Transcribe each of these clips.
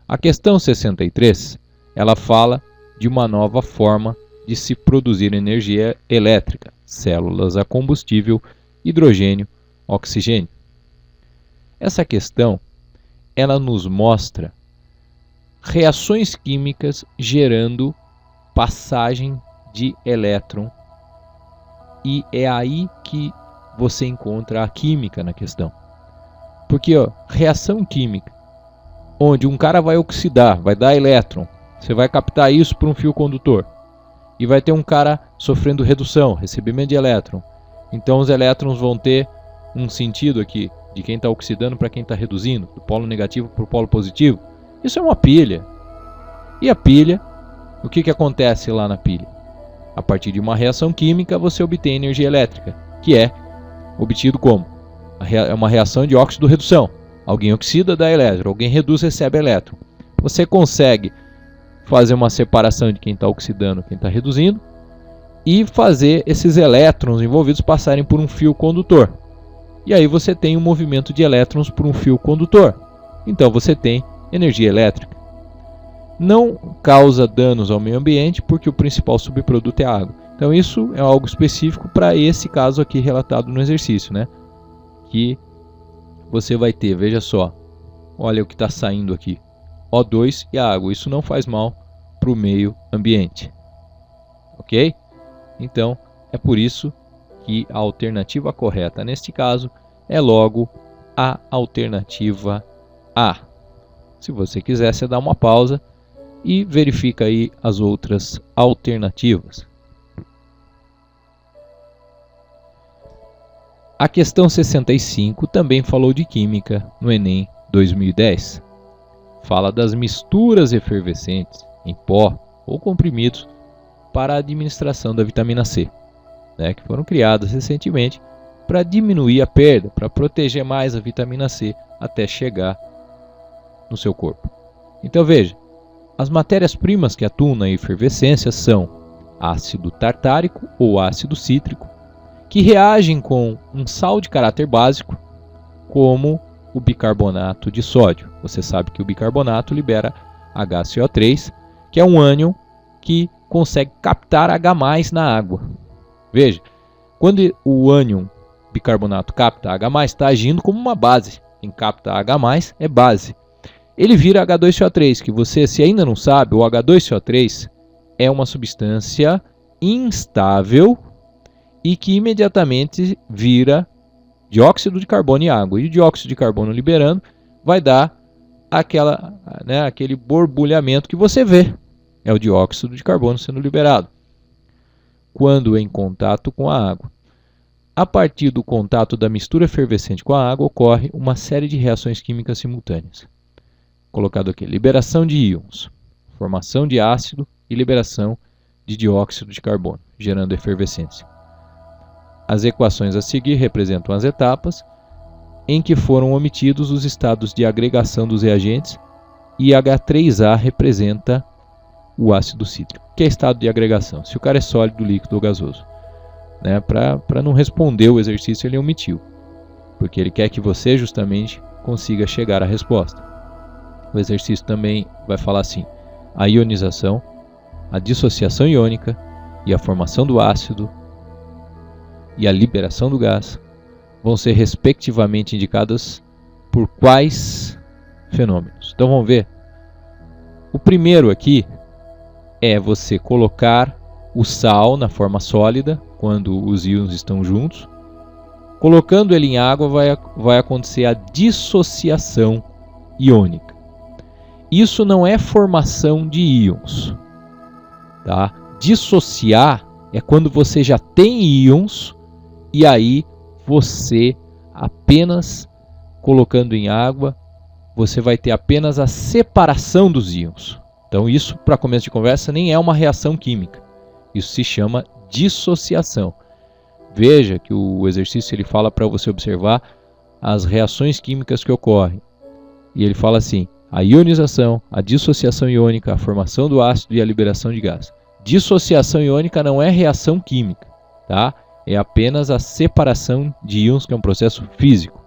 A questão 63, ela fala de uma nova forma de se produzir energia elétrica, células a combustível, hidrogênio, oxigênio. Essa questão, ela nos mostra reações químicas gerando passagem de elétron, e é aí que você encontra a química na questão. Porque, reação química, onde um cara vai oxidar, vai dar elétron, você vai captar isso por um fio condutor, e vai ter um cara sofrendo redução, recebimento de elétron. Então os elétrons vão ter um sentido aqui, de quem está oxidando para quem está reduzindo, do polo negativo para o polo positivo. Isso é uma pilha. E a pilha, o que acontece lá na pilha? A partir de uma reação química você obtém energia elétrica, que é obtido como? É uma reação de óxido-redução. Alguém oxida, dá elétron, alguém reduz, recebe elétron. Você consegue fazer uma separação de quem está oxidando e quem está reduzindo, e fazer esses elétrons envolvidos passarem por um fio condutor. E aí você tem um movimento de elétrons por um fio condutor. Então você tem energia elétrica. Não causa danos ao meio ambiente, porque o principal subproduto é a água. Então isso é algo específico para esse caso aqui relatado no exercício, né? Que você vai ter, veja só, olha o que está saindo aqui, O2 e a água. Isso não faz mal para o meio ambiente, ok? Então é por isso que a alternativa correta neste caso é logo a alternativa A. Se você quiser, você dá uma pausa e verifica aí as outras alternativas. A questão 65 também falou de química no Enem 2010. Fala das misturas efervescentes em pó ou comprimidos para a administração da vitamina C, né, que foram criadas recentemente para diminuir a perda, para proteger mais a vitamina C até chegar no seu corpo. Então veja, as matérias-primas que atuam na efervescência são ácido tartárico ou ácido cítrico, que reagem com um sal de caráter básico, como o bicarbonato de sódio. Você sabe que o bicarbonato libera HCO3, que é um ânion que consegue captar H+ na água. Veja, quando o ânion bicarbonato capta H+, está agindo como uma base. Quem capta H+ é base. Ele vira H2CO3, que você, se ainda não sabe, o H2CO3 é uma substância instável e que imediatamente vira dióxido de carbono e água. E o dióxido de carbono liberando vai dar aquele borbulhamento que você vê. É o dióxido de carbono sendo liberado quando em contato com a água. A partir do contato da mistura efervescente com a água, ocorre uma série de reações químicas simultâneas. Colocado aqui, liberação de íons, formação de ácido e liberação de dióxido de carbono, gerando efervescência. As equações a seguir representam as etapas em que foram omitidos os estados de agregação dos reagentes, e H3A representa o ácido cítrico, que é estado de agregação, se o cara é sólido, líquido ou gasoso. Né? Para não responder o exercício, ele omitiu, porque ele quer que você justamente consiga chegar à resposta. O exercício também vai falar assim: a ionização, a dissociação iônica e a formação do ácido e a liberação do gás vão ser respectivamente indicadas por quais fenômenos. Então vamos ver. O primeiro aqui é você colocar o sal na forma sólida quando os íons estão juntos. Colocando ele em água vai acontecer a dissociação iônica. Isso não é formação de íons, tá? Dissociar é quando você já tem íons e aí você apenas colocando em água, você vai ter apenas a separação dos íons. Então isso, para começo de conversa, nem é uma reação química. Isso se chama dissociação. Veja que o exercício ele fala para você observar as reações químicas que ocorrem. E ele fala assim: a ionização, a dissociação iônica, a formação do ácido e a liberação de gás. Dissociação iônica não é reação química, tá? É apenas a separação de íons, que é um processo físico.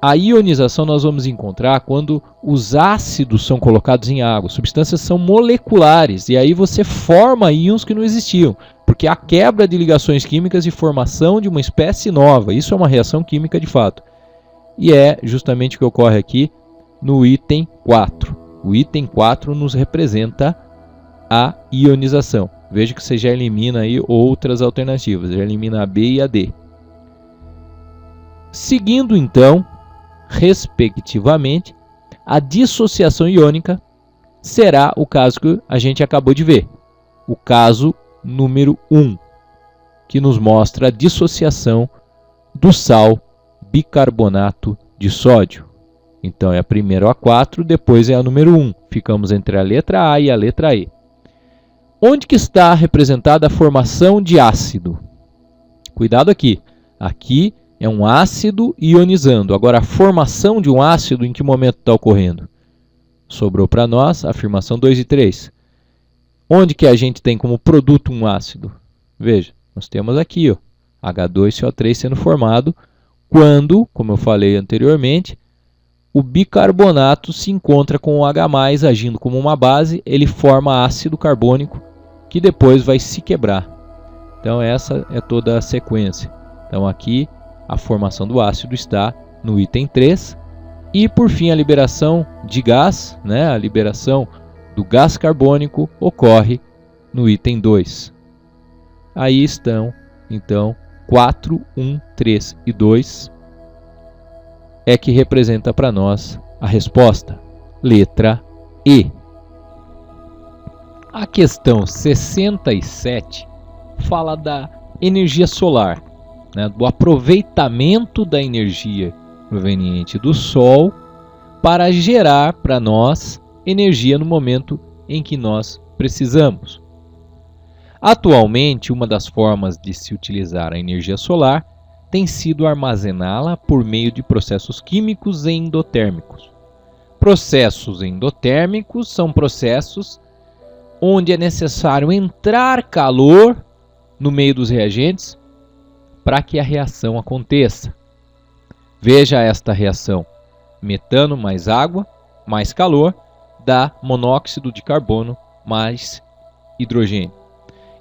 A ionização nós vamos encontrar quando os ácidos são colocados em água. Substâncias são moleculares e aí você forma íons que não existiam, porque há quebra de ligações químicas e formação de uma espécie nova. Isso é uma reação química de fato. E é justamente o que ocorre aqui no item 4. O item 4 nos representa a ionização. Veja que você já elimina aí outras alternativas, já elimina a B e a D. Seguindo então, respectivamente, a dissociação iônica será o caso que a gente acabou de ver. O caso número 1, que nos mostra a dissociação do sal bicarbonato de sódio. Então é a primeira A4, depois é a número 1. Ficamos entre a letra A e a letra E. Onde que está representada a formação de ácido? Cuidado aqui. Aqui é um ácido ionizando. Agora, a formação de um ácido, em que momento está ocorrendo? Sobrou para nós a afirmação 2 e 3. Onde que a gente tem como produto um ácido? Veja, nós temos aqui, ó, H2CO3 sendo formado quando, como eu falei anteriormente, o bicarbonato se encontra com o H+, agindo como uma base, ele forma ácido carbônico, que depois vai se quebrar. Então essa é toda a sequência. Então aqui a formação do ácido está no item 3. E por fim a liberação de gás, né, a liberação do gás carbônico ocorre no item 2. Aí estão, então, 4, 1, 3 e 2 é que representa para nós a resposta, letra E. A questão 67 fala da energia solar, né, do aproveitamento da energia proveniente do Sol para gerar para nós energia no momento em que nós precisamos. Atualmente, uma das formas de se utilizar a energia solar tem sido armazená-la por meio de processos químicos endotérmicos. Processos endotérmicos são processos onde é necessário entrar calor no meio dos reagentes para que a reação aconteça. Veja esta reação: metano mais água mais calor dá monóxido de carbono mais hidrogênio.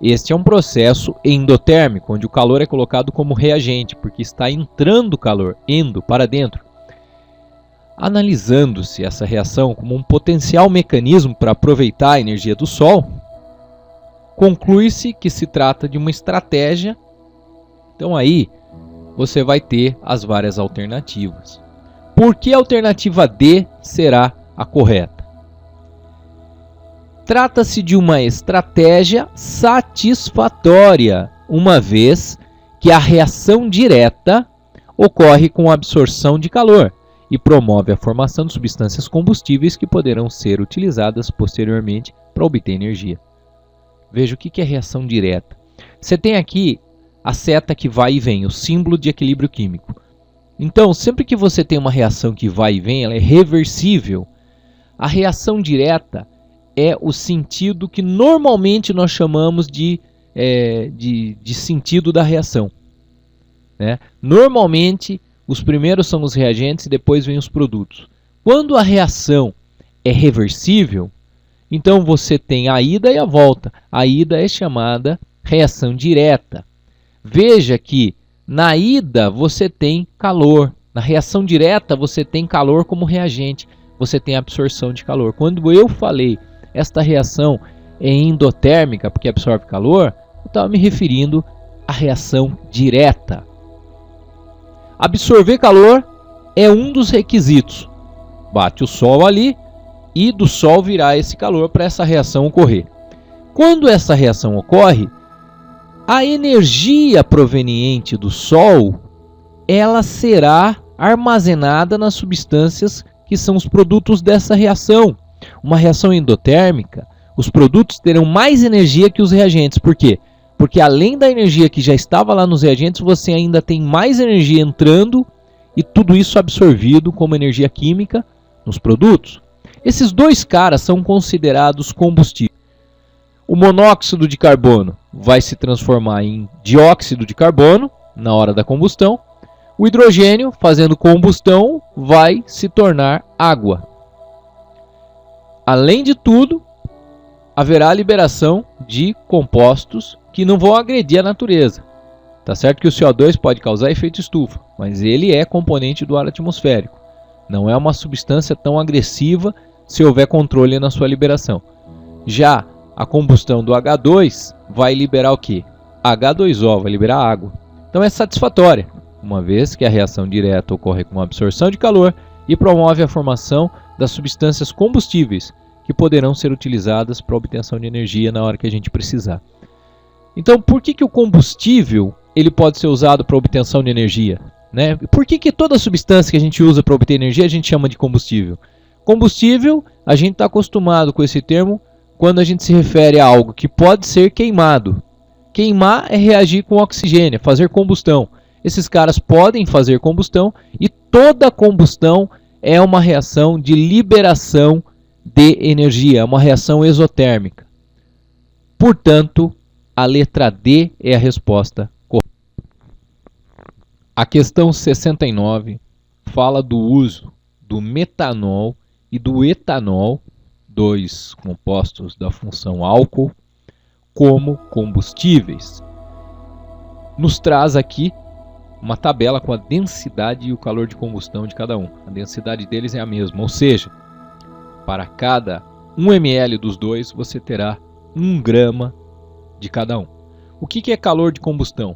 Este é um processo endotérmico, onde o calor é colocado como reagente, porque está entrando calor, endo, para dentro. Analisando-se essa reação como um potencial mecanismo para aproveitar a energia do Sol, conclui-se que se trata de uma estratégia. Então aí você vai ter as várias alternativas. Por que a alternativa D será a correta? Trata-se de uma estratégia satisfatória, uma vez que a reação direta ocorre com a absorção de calor e promove a formação de substâncias combustíveis que poderão ser utilizadas posteriormente para obter energia. Veja o que é reação direta. Você tem aqui a seta que vai e vem, o símbolo de equilíbrio químico. Então, sempre que você tem uma reação que vai e vem, ela é reversível. A reação direta é o sentido que normalmente nós chamamos de sentido da reação, né? Normalmente, os primeiros são os reagentes e depois vêm os produtos. Quando a reação é reversível, então você tem a ida e a volta. A ida é chamada reação direta. Veja que na ida você tem calor, na reação direta você tem calor como reagente, você tem absorção de calor. Quando eu falei esta reação é endotérmica porque absorve calor, eu estava me referindo à reação direta. Absorver calor é um dos requisitos. Bate o Sol ali e do Sol virá esse calor para essa reação ocorrer. Quando essa reação ocorre, a energia proveniente do Sol, ela será armazenada nas substâncias que são os produtos dessa reação. Uma reação endotérmica, os produtos terão mais energia que os reagentes. Por quê? Porque além da energia que já estava lá nos reagentes, você ainda tem mais energia entrando e tudo isso absorvido como energia química nos produtos. Esses dois caras são considerados combustíveis. O monóxido de carbono vai se transformar em dióxido de carbono na hora da combustão. O hidrogênio, fazendo combustão, vai se tornar água. Além de tudo, haverá liberação de compostos que não vão agredir a natureza. Tá certo que o CO2 pode causar efeito estufa, mas ele é componente do ar atmosférico. Não é uma substância tão agressiva se houver controle na sua liberação. Já a combustão do H2 vai liberar o quê? H2O, vai liberar água. Então é satisfatória, uma vez que a reação direta ocorre com a absorção de calor e promove a formação das substâncias combustíveis, que poderão ser utilizadas para a obtenção de energia na hora que a gente precisar. Então, por que o combustível ele pode ser usado para a obtenção de energia? Né? Por que toda substância que a gente usa para obter energia a gente chama de combustível? Combustível, a gente está acostumado com esse termo quando a gente se refere a algo que pode ser queimado. Queimar é reagir com oxigênio, fazer combustão. Esses caras podem fazer combustão e toda combustão é uma reação de liberação de energia, é uma reação exotérmica. Portanto, a letra D é a resposta correta. A questão 69 fala do uso do metanol e do etanol, dois compostos da função álcool, como combustíveis. Nos traz aqui uma tabela com a densidade e o calor de combustão de cada um. A densidade deles é a mesma, ou seja, para cada 1 ml dos dois, você terá 1 grama de cada um. O que é calor de combustão?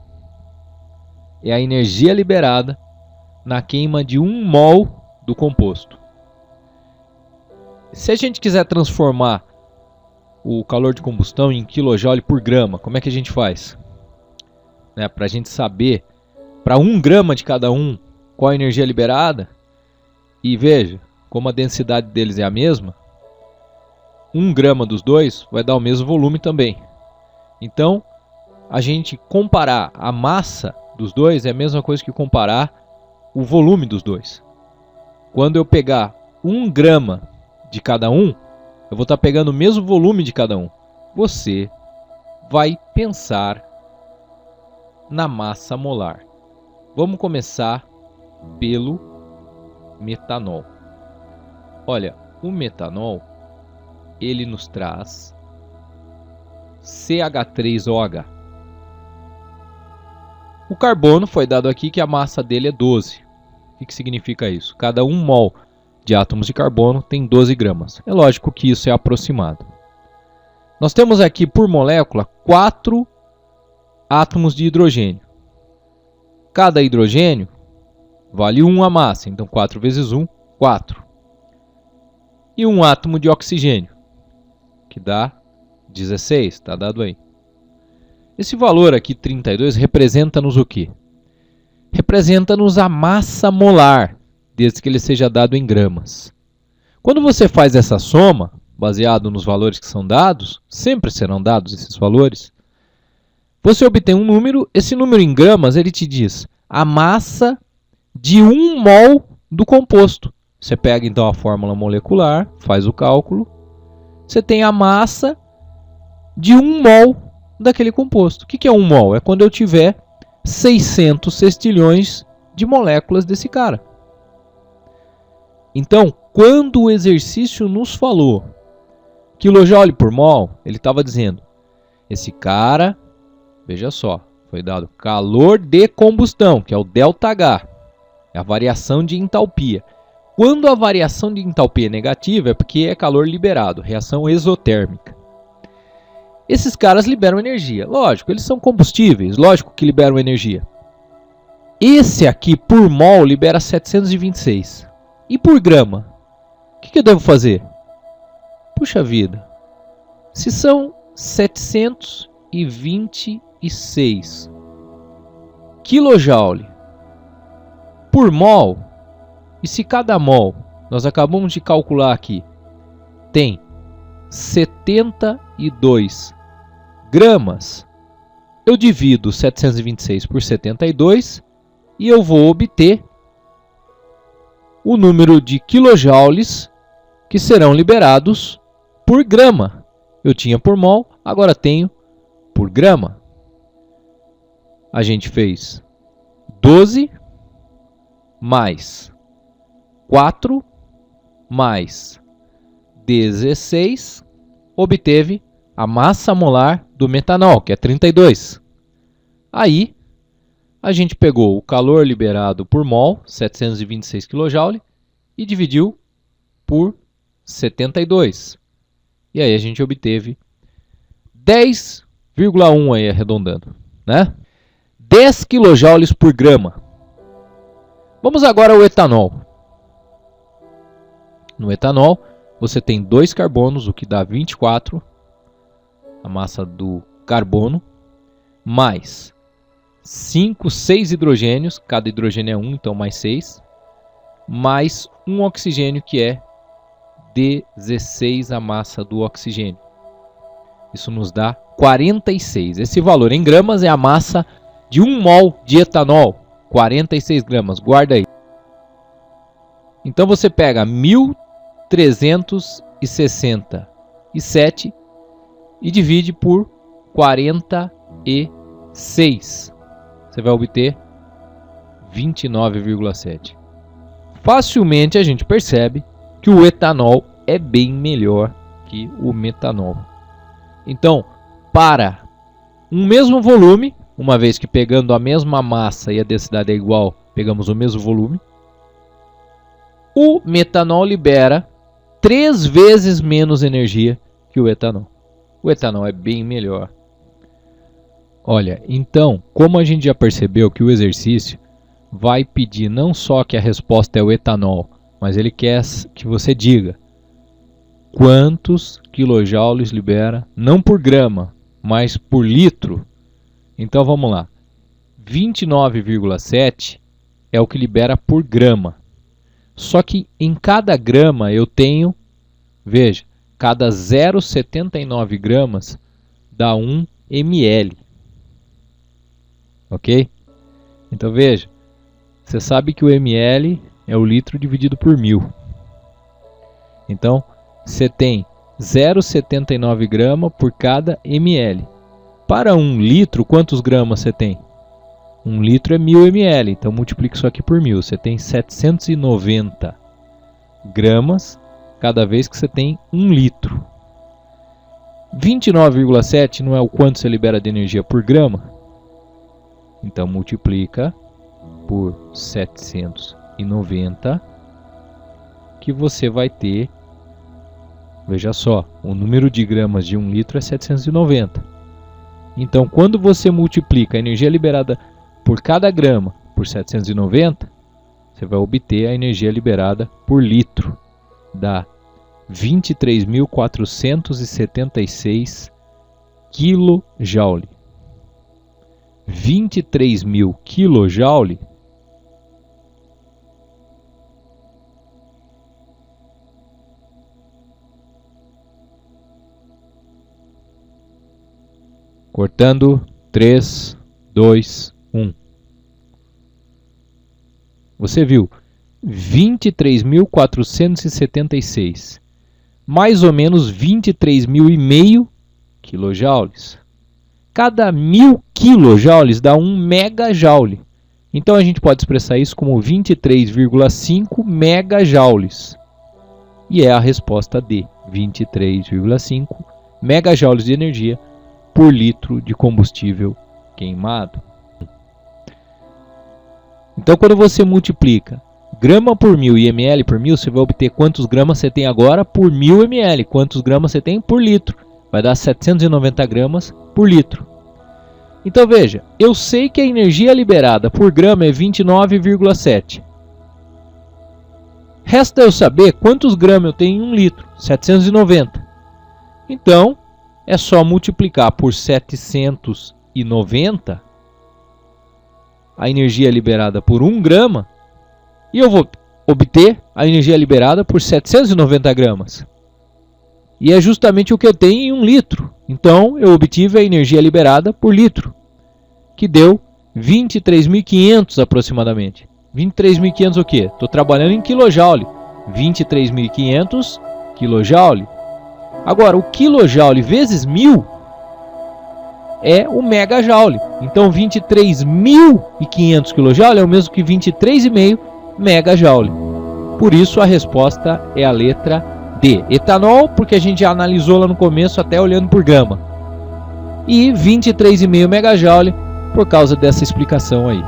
É a energia liberada na queima de 1 mol do composto. Se a gente quiser transformar o calor de combustão em kJ por grama, como é que a gente faz? Para a gente saber, para 1 grama de cada um, qual a energia liberada, e veja, como a densidade deles é a mesma, 1 grama dos dois vai dar o mesmo volume também. Então, a gente comparar a massa dos dois é a mesma coisa que comparar o volume dos dois. Quando eu pegar 1 grama de cada um, eu vou estar pegando o mesmo volume de cada um. Você vai pensar na massa molar. Vamos começar pelo metanol. Olha, o metanol, ele nos traz CH3OH. O carbono foi dado aqui que a massa dele é 12. O que significa isso? Cada 1 mol de átomos de carbono tem 12 gramas. É lógico que isso é aproximado. Nós temos aqui por molécula 4 átomos de hidrogênio. Cada hidrogênio vale 1 a massa, então 4 vezes 1, 4. E 1 átomo de oxigênio, que dá 16, está dado aí. Esse valor aqui, 32, representa-nos o quê? Representa-nos a massa molar, desde que ele seja dado em gramas. Quando você faz essa soma, baseado nos valores que são dados, sempre serão dados esses valores, você obtém um número, esse número em gramas, ele te diz a massa de 1 mol do composto. Você pega então a fórmula molecular, faz o cálculo, você tem a massa de 1 mol daquele composto. O que é 1 mol? É quando eu tiver 600 sextilhões de moléculas desse cara. Então, quando o exercício nos falou kJ por mol, ele estava dizendo, esse cara, veja só, foi dado calor de combustão, que é o ΔH, é a variação de entalpia. Quando a variação de entalpia é negativa, é porque é calor liberado, reação exotérmica. Esses caras liberam energia. Lógico, eles são combustíveis, lógico que liberam energia. Esse aqui, por mol, libera 726. E por grama? O que eu devo fazer? Puxa vida, se são 726 kJ por mol, e se cada mol, nós acabamos de calcular aqui, tem 72 gramas, eu divido 726 por 72 e eu vou obter o número de quilojoules que serão liberados por grama. Eu tinha por mol, agora tenho por grama. A gente fez 12 mais 4 mais 16 obteve a massa molar do metanol, que é 32. Aí, a gente pegou o calor liberado por mol, 726 kJ, e dividiu por 72. E aí a gente obteve 10,1 aí arredondando, né? 10 kJ por grama. Vamos agora ao etanol. No etanol, você tem 2 carbonos, o que dá 24, a massa do carbono, mais 6 hidrogênios, cada hidrogênio é 1, então mais 6, mais um oxigênio, que é 16 a massa do oxigênio. Isso nos dá 46. Esse valor em gramas é a massa de 1 mol de etanol, 46 gramas, guarda aí. Então você pega 1367 e divide por 46. Você vai obter 29,7. Facilmente a gente percebe que o etanol é bem melhor que o metanol. Então, para um mesmo volume, uma vez que pegando a mesma massa e a densidade é igual, pegamos o mesmo volume, o metanol libera 3 vezes menos energia que o etanol. O etanol é bem melhor. Olha, então, como a gente já percebeu que o exercício vai pedir não só que a resposta é o etanol, mas ele quer que você diga quantos quilojoules libera, não por grama, mas por litro. Então vamos lá. 29,7 é o que libera por grama. Só que em cada grama eu tenho, veja, cada 0,79 gramas dá 1 ml. Ok? Então veja, você sabe que o ml é o litro dividido por 1000. Então, você tem 0,79 grama por cada ml. Para 1 litro, quantos gramas você tem? 1 litro é 1000 ml, então multiplica isso aqui por 1000. Você tem 790 gramas cada vez que você tem 1 litro. 29,7 não é o quanto você libera de energia por grama? Então multiplica por 790, que você vai ter, veja só, o número de gramas de 1 litro é 790. Então, quando você multiplica a energia liberada por cada grama por 790, você vai obter a energia liberada por litro. Dá 23.476 kJ. 23.000 kJ cortando 3, 2, 1. Você viu 23.476, mais ou menos 23.500 quilojoules. Cada 1000 quilojoules dá 1 megajoule. Então a gente pode expressar isso como 23,5 megajoules. E é a resposta D, 23,5 megajoules de energia por litro de combustível queimado. Então, quando você multiplica grama por 1000 e ml por 1000, você vai obter quantos gramas você tem agora por 1000 ml, quantos gramas você tem por litro. Vai dar 790 gramas por litro. Então veja, eu sei que a energia liberada por grama é 29,7. Resta eu saber quantos gramas eu tenho em 1 litro, 790. Então, é só multiplicar por 790 a energia liberada por 1 grama e eu vou obter a energia liberada por 790 gramas. E é justamente o que eu tenho em 1 litro. Então, eu obtive a energia liberada por litro, que deu 23.500 aproximadamente. 23.500 o quê? Estou trabalhando em quilojoule. 23.500 quilojoule. Agora, o quilojoule vezes 1000 é o megajoule. Então, 23.500 kJ é o mesmo que 23,5 megajoule. Por isso a resposta é a letra D. Etanol, porque a gente já analisou lá no começo até olhando por gama. E 23,5 megajoule por causa dessa explicação aí.